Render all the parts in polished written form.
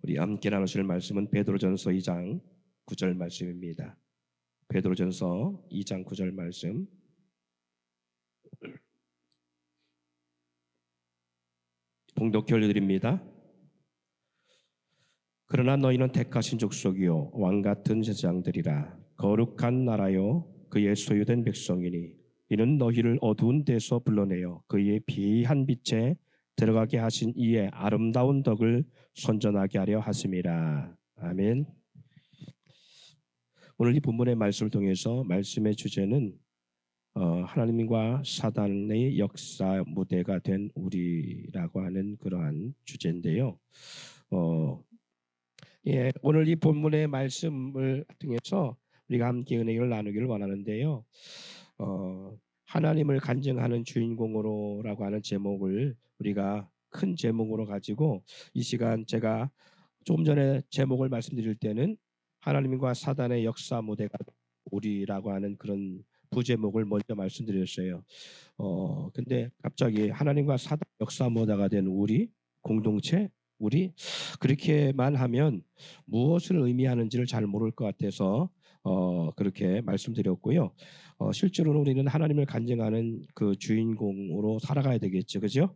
우리 함께 나누실 말씀은 베드로전서 2장 9절 말씀입니다. 베드로전서 2장 9절 말씀. 봉독 올려드립니다. 그러나 너희는 택하신 족속이요 왕 같은 제사장들이라 거룩한 나라요 그의 소유된 백성이니 이는 너희를 어두운 데서 불러내어 그의 비한 빛에 들어가게 하신 이의 아름다운 덕을 선전하게 하려 하심이라. 아멘. 오늘 이 본문의 말씀을 통해서 말씀의 주제는 하나님과 사단의 역사 무대가 된 우리라고 하는 그러한 주제인데요. 오늘 이 본문의 말씀을 통해서 우리가 함께 은혜를 나누기를 원하는데요. 하나님을 간증하는 주인공으로라고 하는 제목을 우리가 큰 제목으로 가지고 이 시간 제가 조금 전에 제목을 말씀드릴 때는 하나님과 사단의 역사 무대가 우리라고 하는 그런 부제목을 먼저 말씀드렸어요. 근데 갑자기 하나님과 사단 역사 무대가 된 우리 공동체 우리 그렇게만 하면 무엇을 의미하는지를 잘 모를 것 같아서 그렇게 말씀드렸고요. 실제로는 우리는 하나님을 간증하는 그 주인공으로 살아가야 되겠죠, 그죠?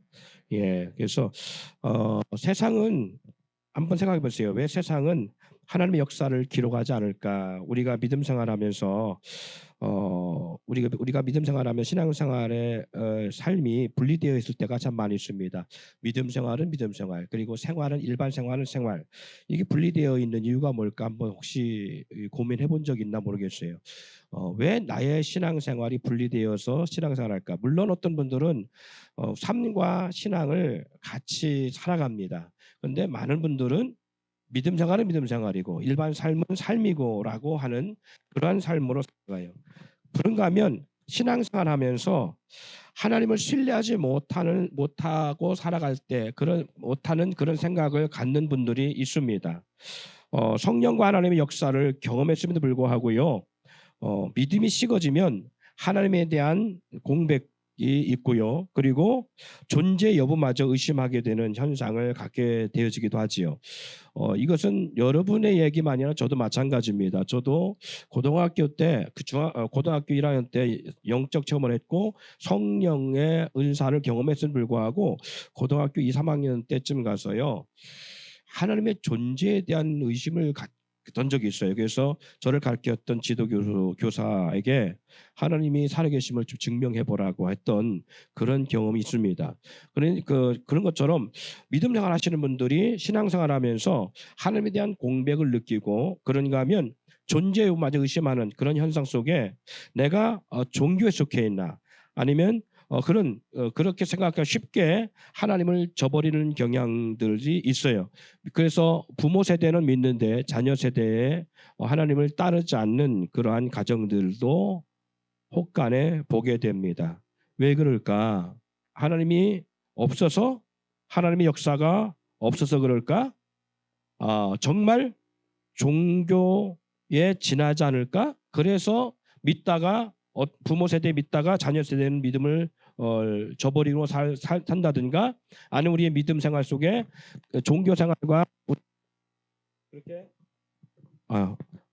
예, 그래서 세상은 한번 생각해 보세요. 왜 세상은 하나님의 역사를 기록하지 않을까? 우리가 믿음 생활하면서 우리가 믿음 생활하면 신앙생활의 삶이 분리되어 있을 때가 참 많이 있습니다. 믿음 생활은 믿음 생활, 그리고 생활은 일반 생활은 생활. 이게 분리되어 있는 이유가 뭘까? 한번 혹시 고민해 본 적 있나 모르겠어요. 왜 나의 신앙생활이 분리되어서 신앙생활할까? 물론 어떤 분들은 삶과 신앙을 같이 살아갑니다. 그런데 많은 분들은 믿음 생활은 믿음 생활이고 일반 삶은 삶이고라고 하는 그러한 삶으로 살아가요. 그런가 하면 신앙생활하면서 하나님을 신뢰하지 못하고 살아갈 때 못하는 그런 생각을 갖는 분들이 있습니다. 성령과 하나님의 역사를 경험했음에도 불구하고요. 믿음이 식어지면 하나님에 대한 공백이 있고요. 그리고 존재 여부마저 의심하게 되는 현상을 갖게 되어지기도 하지요. 이것은 여러분의 얘기만이 아니라 저도 마찬가지입니다. 저도 고등학교 때 고등학교 1학년 때 영적 체험을 했고 성령의 은사를 경험했음에도 불구하고 고등학교 2, 3학년 때쯤 가서요. 하나님의 존재에 대한 의심을 던 적이 있어요. 그래서 저를 가르쳤던 교사에게 하나님이 살아계심을 좀 증명해 보라고 했던 그런 경험이 있습니다. 그런 것처럼 믿음 생활 하시는 분들이 신앙생활 하면서 하나님에 대한 공백을 느끼고 그런가 하면 존재마저 의심하는 그런 현상 속에 내가 종교에 속해 있나 아니면 그렇게 생각하기 쉽게 하나님을 저버리는 경향들이 있어요. 그래서 부모 세대는 믿는데 자녀 세대에 하나님을 따르지 않는 그러한 가정들도 혹간에 보게 됩니다. 왜 그럴까? 하나님이 없어서 하나님의 역사가 없어서 그럴까? 정말 종교에 지나지 않을까? 그래서 믿다가 부모 세대 믿다가 자녀 세대는 믿음을 저버리고 산다든가 아니면 우리의 믿음 생활 속에 종교 생활과 그렇게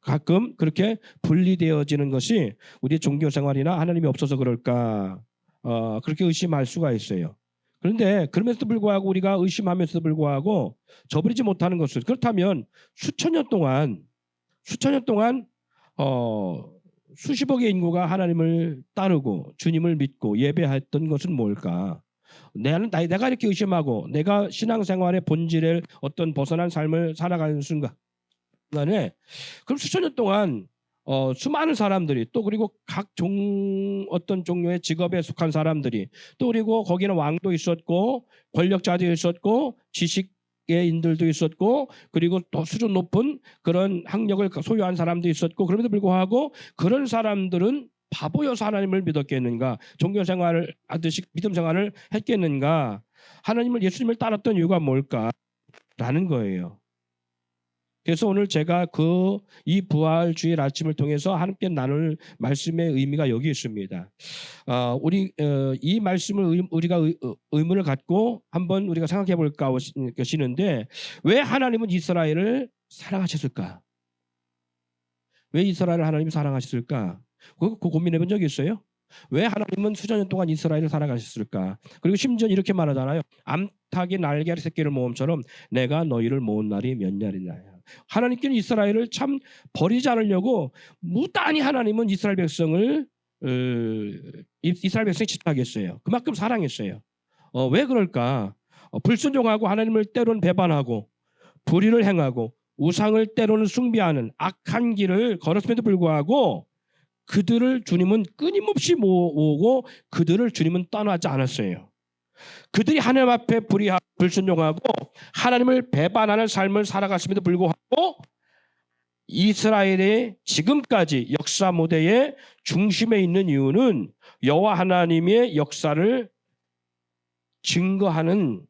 가끔 그렇게 분리되어지는 것이 우리의 종교 생활이나 하나님이 없어서 그럴까 그렇게 의심할 수가 있어요. 그런데 그럼에도 불구하고 우리가 의심하면서도 불구하고 저버리지 못하는 것은 그렇다면 수천 년 동안 수십억의 인구가 하나님을 따르고 주님을 믿고 예배했던 것은 뭘까? 내가 이렇게 의심하고 내가 신앙생활의 본질을 어떤 벗어난 삶을 살아가는 순간에 그럼 수천 년 동안 수많은 사람들이 또 그리고 어떤 종류의 직업에 속한 사람들이 또 그리고 거기는 왕도 있었고 권력자도 있었고 지식인들도 있었고 그리고 또 수준 높은 그런 학력을 소유한 사람도 있었고 그럼에도 불구하고 그런 사람들은 바보여서 하나님을 믿었겠는가? 종교 생활을 하듯이 믿음 생활을 했겠는가? 예수님을 따랐던 이유가 뭘까? 라는 거예요. 그래서 오늘 제가 이 부활주일 아침을 통해서 함께 나눌 말씀의 의미가 여기 있습니다. 이 말씀을 우리가 의문을 갖고 한번 우리가 생각해 볼까 하시는데, 왜 하나님은 이스라엘을 사랑하셨을까? 왜 이스라엘을 하나님이 사랑하셨을까? 그거 고민해 본 적이 있어요? 왜 하나님은 수천 년 동안 이스라엘을 사랑하셨을까? 그리고 심지어 이렇게 말하잖아요. 암탉이 날개 새끼를 모음처럼 내가 너희를 모은 날이 몇 날이냐. 하나님께는 이스라엘을 참 버리지 않으려고 무단히 하나님은 이스라엘 백성을 지켜하겠어요. 그만큼 사랑했어요. 왜 그럴까? 불순종하고 하나님을 때로는 배반하고 불의를 행하고 우상을 때로는 숭배하는 악한 길을 걸었음에도 불구하고 그들을 주님은 끊임없이 모으고 그들을 주님은 떠나지 않았어요. 그들이 하나님 앞에 불의하고 불순종하고 하나님을 배반하는 삶을 살아갔음에도 불구하고 이스라엘의 지금까지 역사 무대의 중심에 있는 이유는 여호와 하나님의 역사를 증거하는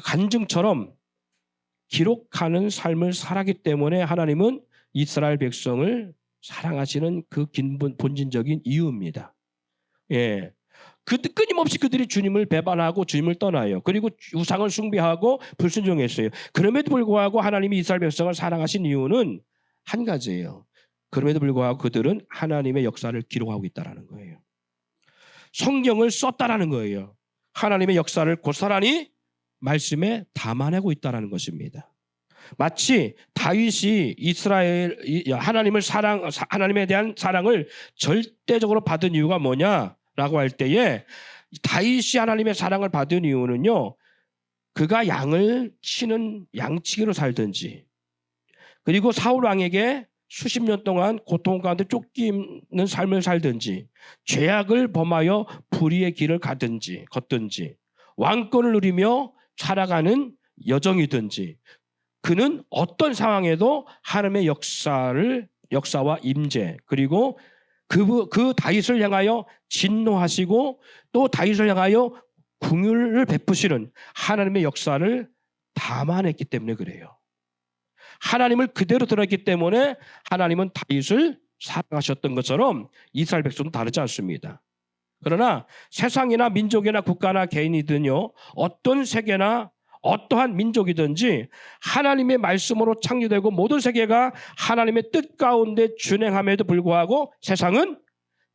간증처럼 기록하는 삶을 살았기 때문에 하나님은 이스라엘 백성을 사랑하시는 그 본질적인 이유입니다. 예. 끊임없이 그들이 주님을 배반하고 주님을 떠나요. 그리고 우상을 숭배하고 불순종했어요. 그럼에도 불구하고 하나님이 이스라엘 백성을 사랑하신 이유는 한 가지예요. 그럼에도 불구하고 그들은 하나님의 역사를 기록하고 있다는 거예요. 성경을 썼다라는 거예요. 하나님의 역사를 고스란히 말씀에 담아내고 있다는 것입니다. 마치 다윗이 하나님에 대한 사랑을 절대적으로 받은 이유가 뭐냐라고 할 때에, 다윗이 하나님의 사랑을 받은 이유는요, 그가 양을 치는 양치기로 살든지, 그리고 사울 왕에게 수십 년 동안 고통 가운데 쫓기는 삶을 살든지, 죄악을 범하여 불의의 길을 걷든지, 왕권을 누리며 살아가는 여정이든지, 그는 어떤 상황에도 하나님의 역사와 임재, 그리고 그 다윗을 향하여 진노하시고 또 다윗을 향하여 긍휼을 베푸시는 하나님의 역사를 담아냈기 때문에 그래요. 하나님을 그대로 드러냈기 때문에 하나님은 다윗을 사랑하셨던 것처럼 이스라엘 백성도 다르지 않습니다. 그러나 세상이나 민족이나 국가나 개인이든요, 어떤 세계나 어떠한 민족이든지 하나님의 말씀으로 창조되고 모든 세계가 하나님의 뜻 가운데 준행함에도 불구하고 세상은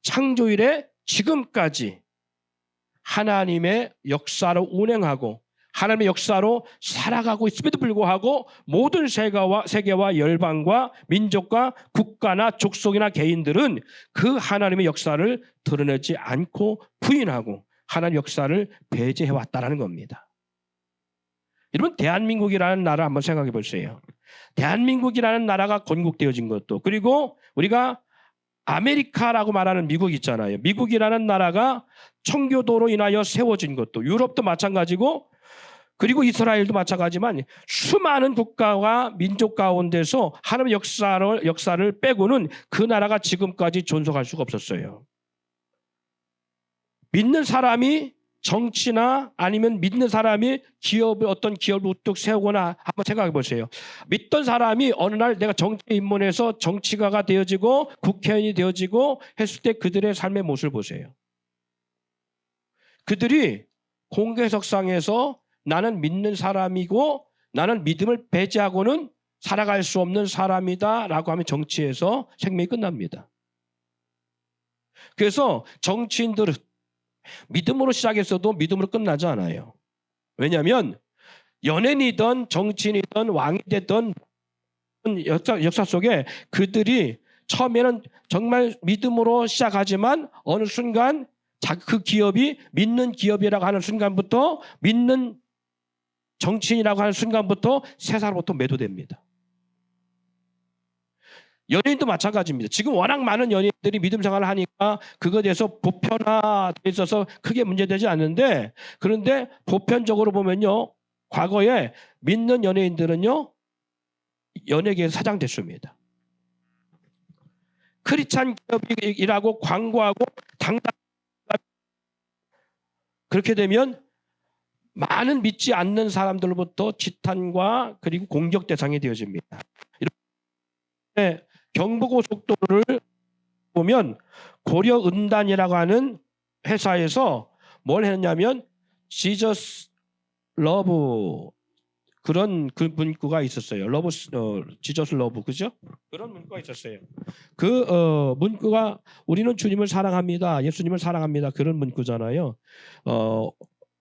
창조일에 지금까지 하나님의 역사로 운행하고 하나님의 역사로 살아가고 있음에도 불구하고 모든 세계와 열방과 민족과 국가나 족속이나 개인들은 그 하나님의 역사를 드러내지 않고 부인하고 하나님의 역사를 배제해왔다는 겁니다. 여러분, 대한민국이라는 나라 한번 생각해 보세요. 대한민국이라는 나라가 건국되어진 것도, 그리고 우리가 아메리카라고 말하는 미국 있잖아요. 미국이라는 나라가 청교도로 인하여 세워진 것도, 유럽도 마찬가지고, 그리고 이스라엘도 마찬가지지만 수많은 국가와 민족 가운데서 하나님의 역사를 빼고는 그 나라가 지금까지 존속할 수가 없었어요. 믿는 사람이 정치나 아니면 믿는 사람이 어떤 기업을 우뚝 세우거나 한번 생각해 보세요. 믿던 사람이 어느 날 내가 정치에 입문해서 정치가가 되어지고 국회의원이 되어지고 했을 때 그들의 삶의 모습을 보세요. 그들이 공개석상에서 나는 믿는 사람이고 나는 믿음을 배제하고는 살아갈 수 없는 사람이다 라고 하면 정치에서 생명이 끝납니다. 그래서 정치인들은 믿음으로 시작했어도 믿음으로 끝나지 않아요. 왜냐하면 연예인이든 정치인이든 왕이 되든 역사 속에 그들이 처음에는 정말 믿음으로 시작하지만 어느 순간 그 기업이 믿는 기업이라고 하는 순간부터, 믿는 정치인이라고 하는 순간부터 세상으로부터 매도됩니다. 연예인도 마찬가지입니다. 지금 워낙 많은 연예인들이 믿음 생활을 하니까 그거에 대해서 보편화되어 있어서 크게 문제되지 않는데, 그런데 보편적으로 보면요, 과거에 믿는 연예인들은요, 연예계에서 사장됐습니다. 크리스찬 기업이라고 광고하고 당당, 그렇게 되면 많은 믿지 않는 사람들로부터 지탄과 그리고 공격 대상이 되어집니다. 이렇게 경부고속도로를 보면 고려은단이라고 하는 회사에서 뭘 했냐면 지저스 러브 그런 그 문구가 있었어요. 러브 지저스 러브 그죠? 그런 문구가 있었어요. 그 문구가 우리는 주님을 사랑합니다. 예수님을 사랑합니다. 그런 문구잖아요.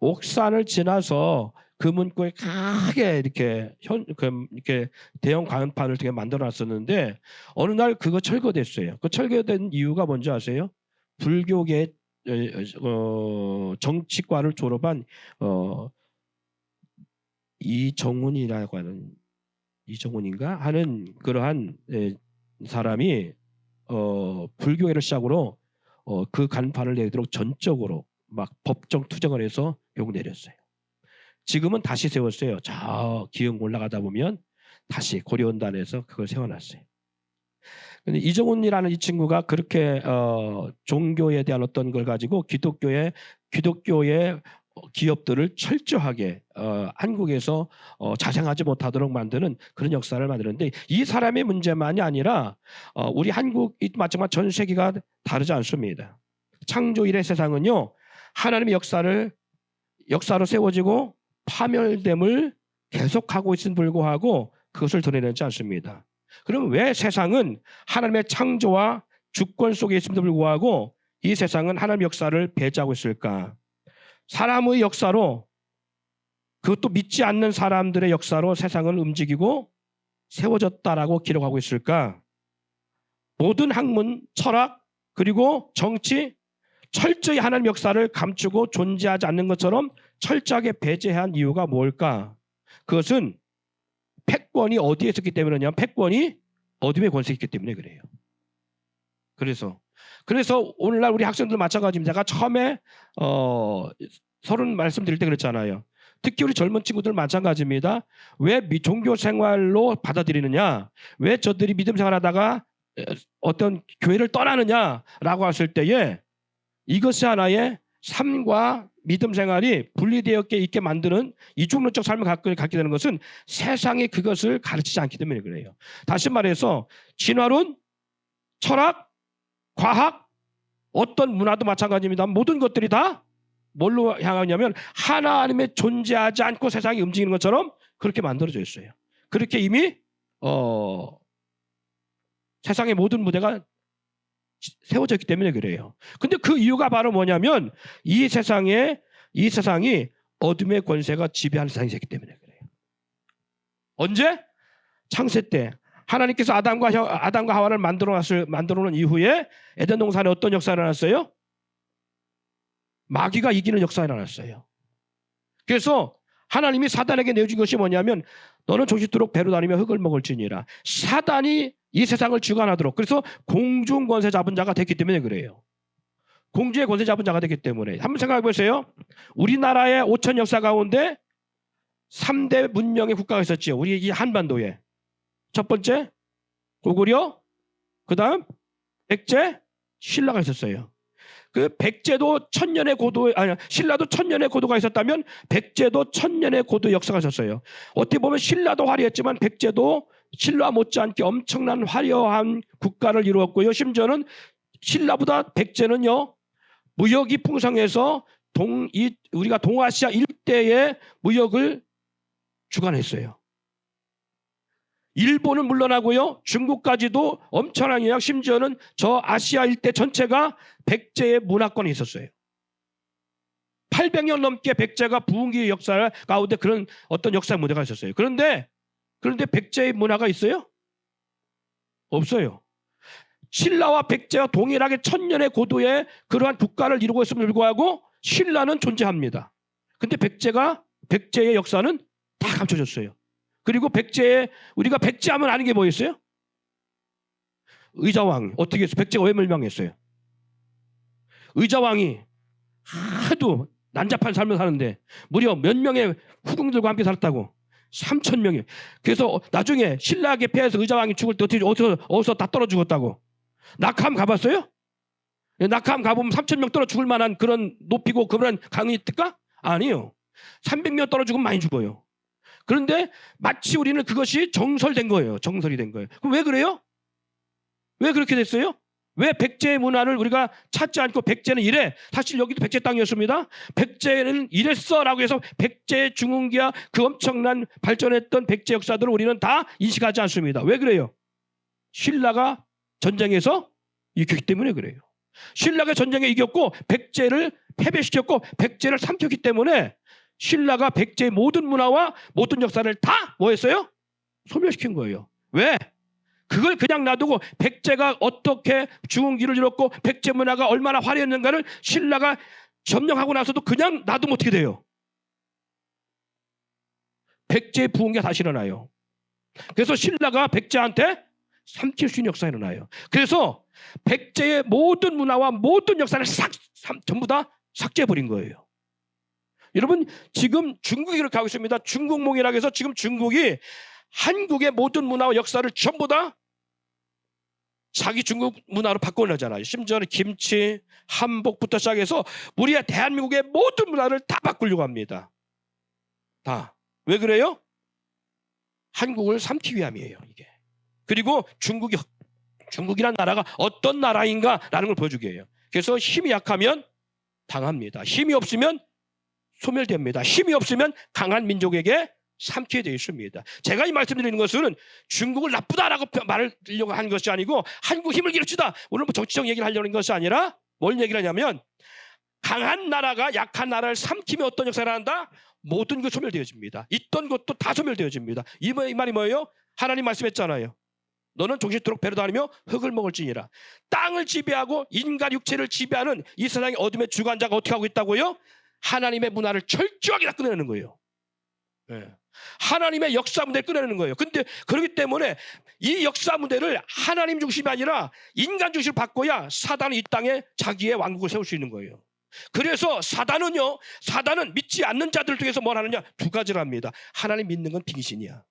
옥산을 지나서 그 문구에 크게 이렇게 이렇게 대형 간판을 되게 만들어놨었는데 어느 날 그거 철거됐어요. 그 철거된 이유가 뭔지 아세요? 불교계 정치과를 졸업한 이정훈이라고 하는 이정훈인가 하는 그러한 사람이 불교회를 시작으로 그 간판을 내도록 전적으로 막 법정 투쟁을 해서 욕 내렸어요. 지금은 다시 세웠어요. 저 기흥 올라가다 보면 다시 고려원단에서 그걸 세워놨어요. 근데 이정훈이라는 이 친구가 그렇게 종교에 대한 어떤 걸 가지고 기독교의 기업들을 철저하게 한국에서 자생하지 못하도록 만드는 그런 역사를 만드는데 이 사람의 문제만이 아니라 우리 한국이 마찬가지 전 세계가 다르지 않습니다. 창조 이래 세상은요 하나님의 역사로 세워지고 파멸됨을 계속하고 있음에 불구하고 그것을 드러내지 않습니다. 그럼 왜 세상은 하나님의 창조와 주권 속에 있음에도 불구하고 이 세상은 하나님의 역사를 배제하고 있을까? 사람의 역사로 그것도 믿지 않는 사람들의 역사로 세상을 움직이고 세워졌다라고 기록하고 있을까? 모든 학문, 철학, 그리고 정치 철저히 하나님 역사를 감추고 존재하지 않는 것처럼 철저하게 배제한 이유가 뭘까? 그것은 패권이 어디에 있었기 때문이냐? 패권이 어둠의 권세에 있기 때문에 그래요. 그래서 오늘날 우리 학생들 마찬가지입니다. 제가 처음에 서른 말씀드릴 때 그랬잖아요. 특히 우리 젊은 친구들 마찬가지입니다. 왜 종교 생활로 받아들이느냐? 왜 저들이 믿음 생활하다가 어떤 교회를 떠나느냐라고 했을 때에 이것이 하나의 삶과 믿음 생활이 분리되어 있게 만드는 이중론적 삶을 갖게 되는 것은 세상이 그것을 가르치지 않기 때문에 그래요. 다시 말해서 진화론, 철학, 과학, 어떤 문화도 마찬가지입니다. 모든 것들이 다 뭘로 향하냐면 하나님의 존재하지 않고 세상이 움직이는 것처럼 그렇게 만들어져 있어요. 그렇게 이미 세상의 모든 무대가 세워졌기 때문에 그래요. 근데 그 이유가 바로 뭐냐면 이 세상이 어둠의 권세가 지배하는 세상이 됐기 때문에 그래요. 언제? 창세 때 하나님께서 아담과 하와를 만들어 놓은 이후에 에덴 동산에 어떤 역사가 일어났어요? 마귀가 이기는 역사가 일어났어요. 그래서 하나님이 사단에게 내어준 것이 뭐냐면 너는 조시도록 배로 다니며 흙을 먹을지니라. 사단이 이 세상을 주관하도록 그래서 공중 권세 잡은 자가 됐기 때문에 그래요. 공주의 권세 잡은 자가 됐기 때문에 한번 생각해 보세요. 우리나라의 5천 역사 가운데 3대 문명의 국가가 있었죠. 우리 이 한반도에 첫 번째 고구려, 그 다음 백제, 신라가 있었어요. 그 백제도 천년의 고도 신라도 천년의 고도가 있었다면 백제도 천년의 고도 역사가 있었어요. 어떻게 보면 신라도 화려했지만 백제도 신라 못지않게 엄청난 화려한 국가를 이루었고요. 심지어는 신라보다 백제는요 무역이 풍성해서 우리가 동아시아 일대의 무역을 주관했어요. 일본은 물론하고요. 중국까지도 엄청난 영향, 심지어는 저 아시아 일대 전체가 백제의 문화권이 있었어요. 800년 넘게 백제가 부흥기 역사 가운데 그런 어떤 역사의 무대가 있었어요. 그런데 백제의 문화가 있어요? 없어요. 신라와 백제와 동일하게 천년의 고도의 그러한 국가를 이루고 있음을 불구하고 신라는 존재합니다. 근데 백제의 역사는 다 감춰졌어요. 그리고 우리가 백제하면 아는 게 뭐 있어요? 의자왕. 어떻게 했어요? 백제가 왜 멸망했어요? 의자왕이 하도 난잡한 삶을 사는데 무려 몇 명의 후궁들과 함께 살았다고? 3,000명이. 그래서 나중에 신라에게 패해서 의자왕이 죽을 때 어디서 다 떨어 죽었다고? 낙함 가봤어요? 낙함 가보면 3,000명 떨어 죽을 만한 그런 높이고 그런 강이 있을까? 아니요. 300명 떨어지고 많이 죽어요. 그런데 마치 우리는 그것이 정설된 거예요. 정설이 된 거예요. 그럼 왜 그래요? 왜 그렇게 됐어요? 왜 백제의 문화를 우리가 찾지 않고 백제는 이래? 사실 여기도 백제 땅이었습니다. 백제는 이랬어라고 해서 백제의 중흥기와 그 엄청난 발전했던 백제 역사들을 우리는 다 인식하지 않습니다. 왜 그래요? 신라가 전쟁에서 이겼기 때문에 그래요. 신라가 전쟁에 이겼고 백제를 패배시켰고 백제를 삼켰기 때문에 신라가 백제의 모든 문화와 모든 역사를 다 뭐 했어요? 소멸시킨 거예요. 왜? 그걸 그냥 놔두고 백제가 어떻게 중흥기를 이뤘고 백제 문화가 얼마나 화려했는가를 신라가 점령하고 나서도 그냥 놔두면 어떻게 돼요? 백제의 부흥이 다시 일어나요. 그래서 신라가 백제한테 삼킬 수 있는 역사가 일어나요. 그래서 백제의 모든 문화와 모든 역사를 전부 다 삭제해버린 거예요. 여러분 지금 중국이 그렇게 하고 있습니다. 중국몽이라고 해서 지금 중국이 한국의 모든 문화와 역사를 전부 다 자기 중국 문화로 바꿔내잖아요. 심지어는 김치, 한복부터 시작해서 우리의 대한민국의 모든 문화를 다 바꾸려고 합니다. 다. 왜 그래요? 한국을 삼키기 위함이에요. 이게. 그리고 중국이란 나라가 어떤 나라인가라는 걸 보여주기 위해요. 그래서 힘이 약하면 당합니다. 힘이 없으면 소멸됩니다. 힘이 없으면 강한 민족에게 삼키게 되어 있습니다. 제가 이 말씀드리는 것은 중국을 나쁘다라고 말하려고 하는 것이 아니고 한국 힘을 기르치다. 오늘 뭐 정치적 얘기를 하려는 것이 아니라 뭘 얘기를 하냐면 강한 나라가 약한 나라를 삼키면 어떤 역사를 한다? 모든 것 소멸되어집니다. 있던 것도 다 소멸되어집니다. 이 말이 뭐예요? 하나님 말씀했잖아요. 너는 종신토록 배로 다니며 흙을 먹을지니라. 땅을 지배하고 인간 육체를 지배하는 이 세상의 어둠의 주관자가 어떻게 하고 있다고요? 하나님의 문화를 철저하게 다 끊어내는 거예요. 네. 하나님의 역사 무대를 끊어내는 거예요. 근데 그렇기 때문에 이 역사 무대를 하나님 중심이 아니라 인간 중심으로 바꿔야 사단은 이 땅에 자기의 왕국을 세울 수 있는 거예요. 그래서 사단은 믿지 않는 자들 중에서 뭘 하느냐? 두 가지를 합니다. 하나님 믿는 건 빙신이야.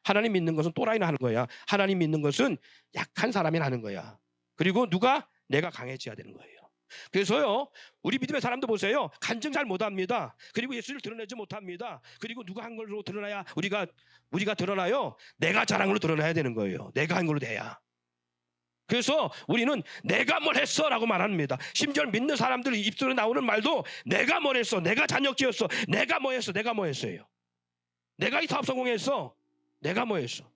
하나님 믿는 것은 또라이나 하는 거야. 하나님 믿는 것은 약한 사람이나 하는 거야. 그리고 누가? 내가 강해져야 되는 거예요. 그래서요, 우리 믿음의 사람도 보세요. 간증 잘 못합니다. 그리고 예수를 드러내지 못합니다. 그리고 누가 한 걸로 드러나야 우리가 드러나요? 내가 자랑으로 드러나야 되는 거예요. 내가 한 걸로 돼야. 그래서 우리는 내가 뭘 했어 라고 말합니다. 심지어 믿는 사람들 입술에 나오는 말도 내가 뭘 했어, 내가 잔역 지었어, 내가 뭐 했어, 내가 뭐 했어요. 내가 이 사업 성공했어, 내가 뭐 했어.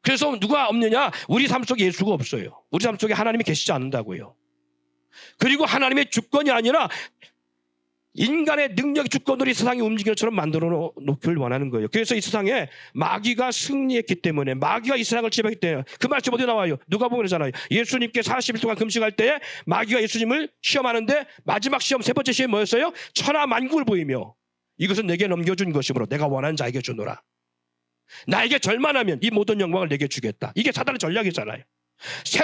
그래서 누가 없느냐? 우리 삶 속에 예수가 없어요. 우리 삶 속에 하나님이 계시지 않는다고요. 그리고 하나님의 주권이 아니라 인간의 능력의 주권으로 이 세상이 움직이는 것처럼 만들어 놓기를 원하는 거예요. 그래서 이 세상에 마귀가 승리했기 때문에, 마귀가 이 세상을 지배했기 때문에, 그 말씀 어디 나와요? 누가 보면 그러잖아요. 예수님께 40일 동안 금식할 때에 마귀가 예수님을 시험하는데 마지막 시험, 세 번째 시험이 뭐였어요? 천하만국을 보이며 이것은 내게 넘겨준 것이므로 내가 원하는 자에게 주노라. 나에게 절만하면 이 모든 영광을 내게 주겠다. 이게 사단의 전략이잖아요.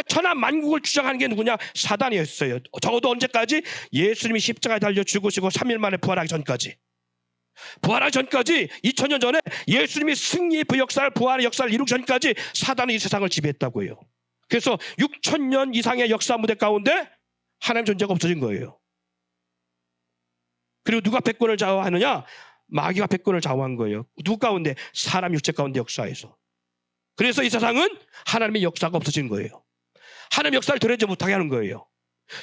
천하 만국을 주장하는 게 누구냐? 사단이었어요. 적어도 언제까지? 예수님이 십자가에 달려 죽으시고 3일 만에 부활하기 전까지. 부활하기 전까지, 2000년 전에 예수님이 승리의 그 역사를, 부활의 역사를 이루기 전까지 사단이 이 세상을 지배했다고요. 그래서 6000년 이상의 역사 무대 가운데 하나님 존재가 없어진 거예요. 그리고 누가 백권을 좌우하느냐? 마귀가 백권을 좌우한 거예요. 누구 가운데? 사람 육체 가운데 역사에서. 그래서 이 세상은 하나님의 역사가 없어진 거예요. 하나님의 역사를 드러내지 못하게 하는 거예요.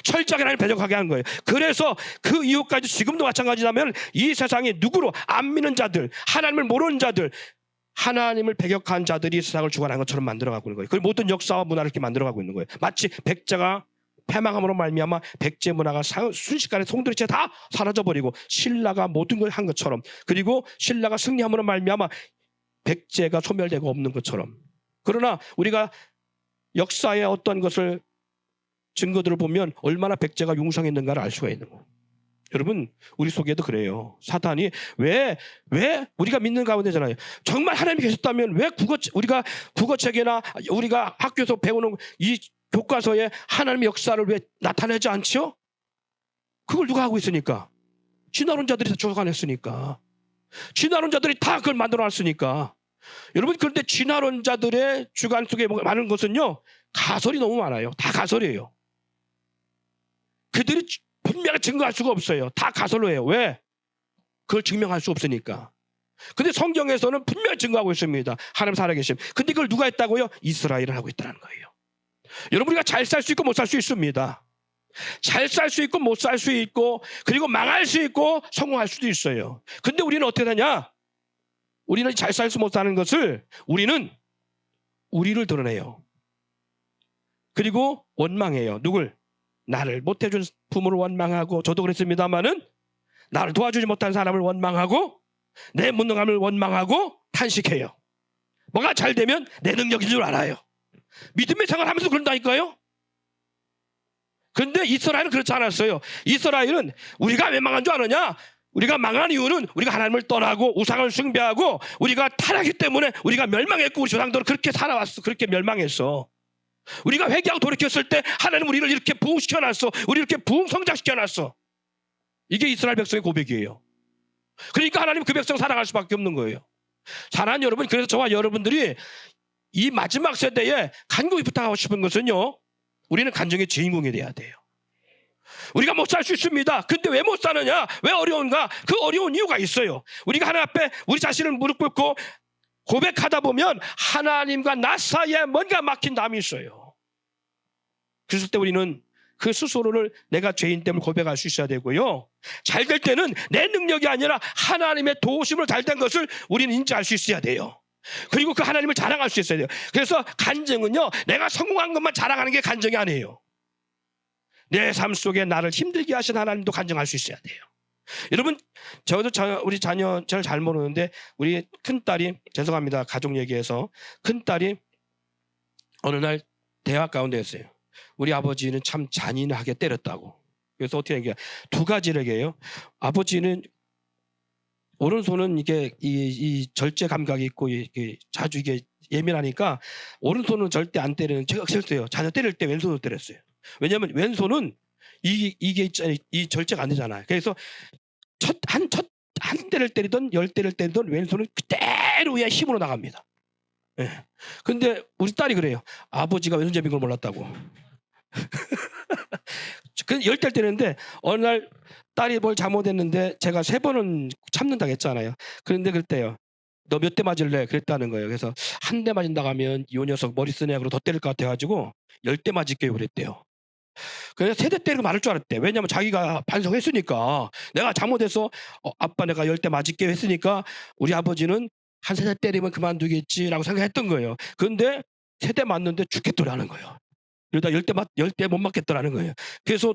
철저하게 하나님을 배격하게 하는 거예요. 그래서 그 이후까지 지금도 마찬가지라면 이 세상에 누구로? 안 믿는 자들, 하나님을 모르는 자들, 하나님을 배격한 자들이 이 세상을 주관하는 것처럼 만들어가고 있는 거예요. 그 모든 역사와 문화를 이렇게 만들어가고 있는 거예요. 마치 백제가 패망함으로 말미암아 백제 문화가 순식간에 송두리째 다 사라져버리고 신라가 모든 걸 한 것처럼, 그리고 신라가 승리함으로 말미암아 백제가 소멸되고 없는 것처럼. 그러나 우리가 역사의 어떤 것을 증거들을 보면 얼마나 백제가 융성했는가를 알 수가 있는 거예요. 여러분, 우리 속에도 그래요. 사탄이 왜 우리가 믿는 가운데잖아요. 정말 하나님이 계셨다면 왜 우리가 국어책이나 우리가 학교에서 배우는 이 교과서에 하나님의 역사를 왜 나타내지 않죠? 그걸 누가 하고 있으니까? 진화론자들이 다 조각냈으니까. 진화론자들이 다 그걸 만들어놨으니까. 여러분, 그런데 진화론자들의 주관 속에 많은 것은요, 가설이 너무 많아요. 다 가설이에요. 그들이 분명히 증거할 수가 없어요. 다 가설로예요. 왜? 그걸 증명할 수 없으니까. 근데 성경에서는 분명히 증거하고 있습니다. 하나님 살아계심. 근데 그걸 누가 했다고요? 이스라엘은 하고 있다는 거예요. 여러분, 우리가 잘 살 수 있고 못 살 수 있습니다. 잘 살 수 있고 못 살 수 있고, 그리고 망할 수 있고 성공할 수도 있어요. 근데 우리는 어떻게 되냐? 우리는 잘 살 수 못 사는 것을 우리를 드러내요. 그리고 원망해요. 누굴? 나를 못해준 부모를 원망하고, 저도 그랬습니다마는 나를 도와주지 못한 사람을 원망하고, 내 무능함을 원망하고 탄식해요. 뭐가 잘 되면 내 능력인 줄 알아요. 믿음의 생활하면서 그런다니까요. 근데 이스라엘은 그렇지 않았어요. 이스라엘은 우리가 왜 망한 줄 아느냐? 우리가 망한 이유는 우리가 하나님을 떠나고 우상을 숭배하고 우리가 타락했기 때문에 우리가 멸망했고, 우리 조상들은 그렇게 살아왔어. 그렇게 멸망했어. 우리가 회개하고 돌이켰을 때 하나님 우리를 이렇게 부흥시켜놨어. 우리 이렇게 부흥성장시켜놨어. 이게 이스라엘 백성의 고백이에요. 그러니까 하나님 그 백성 살아갈 수밖에 없는 거예요. 사랑하는 여러분, 그래서 저와 여러분들이 이 마지막 세대에 간곡히 부탁하고 싶은 것은요, 우리는 간증의 주인공이 돼야 돼요. 우리가 못 살 수 있습니다. 근데 왜 못 사느냐? 왜 어려운가? 그 어려운 이유가 있어요. 우리가 하나님 앞에 우리 자신을 무릎 꿇고 고백하다 보면 하나님과 나 사이에 뭔가 막힌 담이 있어요. 그랬을 때 우리는 그 스스로를 내가 죄인 때문에 고백할 수 있어야 되고요. 잘 될 때는 내 능력이 아니라 하나님의 도우심으로 잘 된 것을 우리는 인지할 수 있어야 돼요. 그리고 그 하나님을 자랑할 수 있어야 돼요. 그래서 간증은요, 내가 성공한 것만 자랑하는 게 간증이 아니에요. 내 삶 속에 나를 힘들게 하신 하나님도 간증할 수 있어야 돼요. 여러분, 우리 자녀 저를 잘 모르는데, 우리 큰딸이, 죄송합니다, 가족 얘기해서, 큰딸이 어느 날 대화 가운데였어요. 우리 아버지는 참 잔인하게 때렸다고. 그래서 어떻게 얘기해요? 두 가지를 얘기해요. 아버지는 오른손은 이게 이 절제 감각이 있고 자주 이게 예민하니까 오른손은 절대 안 때리는, 제가 그랬어요. 자녀 때릴 때 왼손으로 때렸어요. 왜냐하면 왼손은 이게 이 절제가 안 되잖아요. 그래서 한 대를 때리든 10대를 때리든 왼손은 그대로 그냥 힘으로 나갑니다. 예. 근데 우리 딸이 그래요. 아버지가 왼손잡이인 걸 몰랐다고. 그 10대를 때렸는데 어느 날 딸이 뭘 잘못했는데 제가 3번은 참는다고 했잖아요. 그런데 그랬대요. 너 몇 대 맞을래? 그랬다는 거예요. 그래서 한 대 맞은다고 하면 이 녀석 머리 쓰냐 그러고 더 때릴 것 같아가지고 10대 맞을게요 그랬대요. 그래서 3대 때리고 말을 줄 알았대. 왜냐면 자기가 반성했으니까. 내가 잘못해서 아빠 내가 10대 맞을게요 했으니까 우리 아버지는 한 3대 때리면 그만두겠지라고 생각했던 거예요. 그런데 3대 맞는데 죽겠더라는 거예요. 그러다 10대 못 맞겠더라는 거예요. 그래서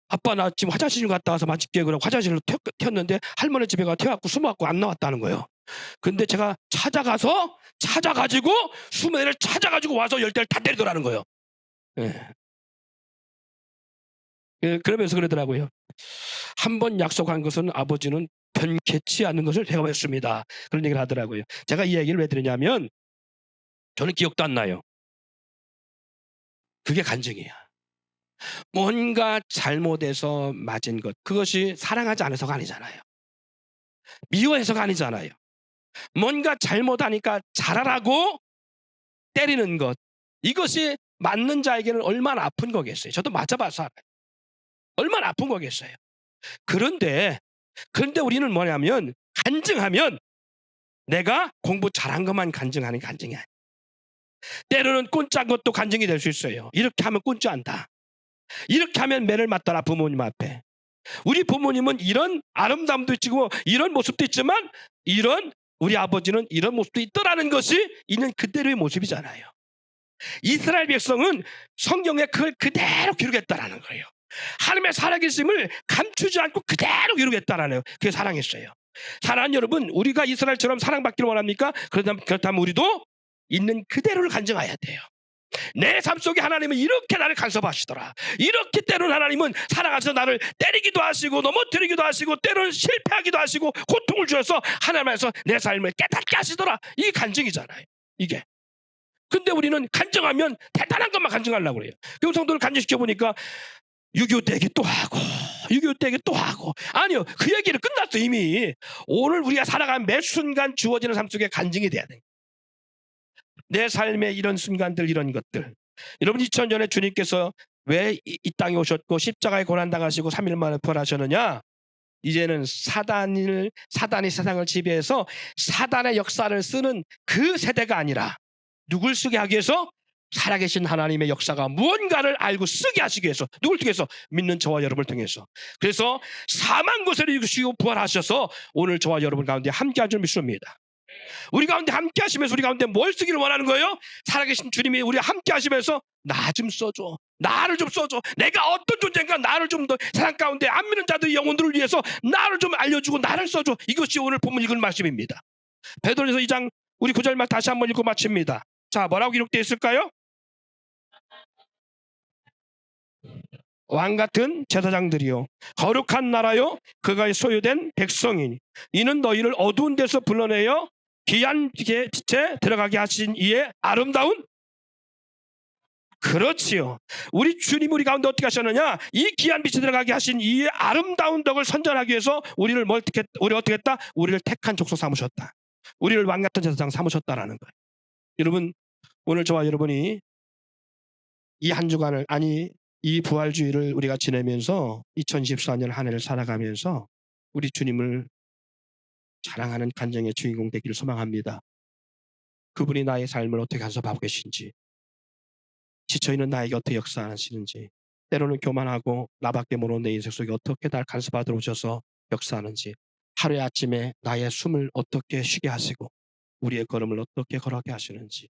아빠 나 지금 화장실 갔다 와서 맞을게 그러고 화장실로 튀었는데 할머니 집에 가 튀어갖고 숨어갖고 안 나왔다는 거예요. 근데 제가 찾아가지고 숨은 애를 찾아가지고 와서 10대를 다 때리더라는 거예요. 예. 그러면서 그러더라고요. 한 번 약속한 것은 아버지는 변개치 않는 것을 배워했습니다. 그런 얘기를 하더라고요. 제가 이 얘기를 왜 드리냐면 저는 기억도 안 나요. 그게 간증이야. 뭔가 잘못해서 맞은 것, 그것이 사랑하지 않아서가 아니잖아요. 미워해서가 아니잖아요. 뭔가 잘못하니까 잘하라고 때리는 것, 이것이 맞는 자에게는 얼마나 아픈 거겠어요. 저도 맞아봐서 알아요. 얼마나 아픈 거겠어요. 그런데 우리는 뭐냐면 간증하면 내가 공부 잘한 것만 간증하는 간증이 아니에요. 때로는 꼰짜인 것도 간증이 될 수 있어요. 이렇게 하면 꼰짜한다. 이렇게 하면 매를 맞더라 부모님 앞에. 우리 부모님은 이런 아름다움도 있고 이런 모습도 있지만 우리 아버지는 이런 모습도 있더라는 것이 있는 그대로의 모습이잖아요. 이스라엘 백성은 성경에 그걸 그대로 기록했다라는 거예요. 하나님의 살아계심을 감추지 않고 그대로 기록했다라는 거예요. 그게 사랑했어요. 사랑하는 여러분, 우리가 이스라엘처럼 사랑받기를 원합니까? 그렇다면 우리도 있는 그대로를 간증해야 돼요. 내 삶 속에 하나님은 이렇게 나를 간섭하시더라. 이렇게 때로는 하나님은 살아가서 나를 때리기도 하시고 넘어뜨리기도 하시고 때로는 실패하기도 하시고 고통을 주셔서 하나님께서 내 삶을 깨닫게 하시더라. 이게 간증이잖아요. 이게. 근데 우리는 간증하면 대단한 것만 간증하려고 그래요. 그 성도를 간증시켜보니까 6.25 때 얘기 또 하고 6.25 때 얘기 또 하고. 아니요, 그 얘기는 끝났어 이미. 오늘 우리가 살아가는 매 순간 주어지는 삶 속에 간증이 돼야 돼요. 내 삶의 이런 순간들, 이런 것들. 여러분 2000년에 주님께서 왜 이 땅에 오셨고 십자가에 고난당하시고 3일 만에 부활하셨느냐? 이제는 사단이 세상을 지배해서 사단의 역사를 쓰는 그 세대가 아니라 누굴 쓰게 하기 위해서? 살아계신 하나님의 역사가 무언가를 알고 쓰게 하시기 위해서. 누굴 통해서? 믿는 저와 여러분을 통해서. 그래서 사망 권세를 이기시고 부활하셔서 오늘 저와 여러분 가운데 함께 하줄 믿습니다. 우리 가운데 함께 하시면서 우리 가운데 뭘 쓰기를 원하는 거예요? 살아계신 주님이 우리와 함께 하시면서 나 좀 써줘. 나를 좀 써줘. 내가 어떤 존재인가 나를 좀 더 세상 가운데 안 믿는 자들의 영혼들을 위해서 나를 좀 알려주고 나를 써줘. 이것이 오늘 본문 읽은 말씀입니다. 베드로전서 2장 우리 9절만 다시 한번 읽고 마칩니다. 자, 뭐라고 기록되어 있을까요? 왕같은 제사장들이요 거룩한 나라요 그가 소유된 백성이니 이는 너희를 어두운 데서 불러내어 귀한 빛에 들어가게 하신 이의 아름다운. 그렇지요. 우리 주님 우리 가운데 어떻게 하셨느냐? 이 귀한 빛에 들어가게 하신 이의 아름다운 덕을 선전하기 위해서 우리를 어떻게 했다? 우리를 택한 족속 삼으셨다. 우리를 왕같은 제사장 삼으셨다라는 거예요. 여러분, 오늘 저와 여러분이 이 한 주간을, 아니 이 부활주의를 우리가 지내면서 2024년 한 해를 살아가면서 우리 주님을 자랑하는 간증의 주인공 되기를 소망합니다. 그분이 나의 삶을 어떻게 간섭하고 계신지, 지쳐있는 나에게 어떻게 역사하시는지, 때로는 교만하고 나밖에 모르는 내 인생 속에 어떻게 날 간섭하도록 오셔서 역사하는지, 하루의 아침에 나의 숨을 어떻게 쉬게 하시고 우리의 걸음을 어떻게 걸어가게 하시는지,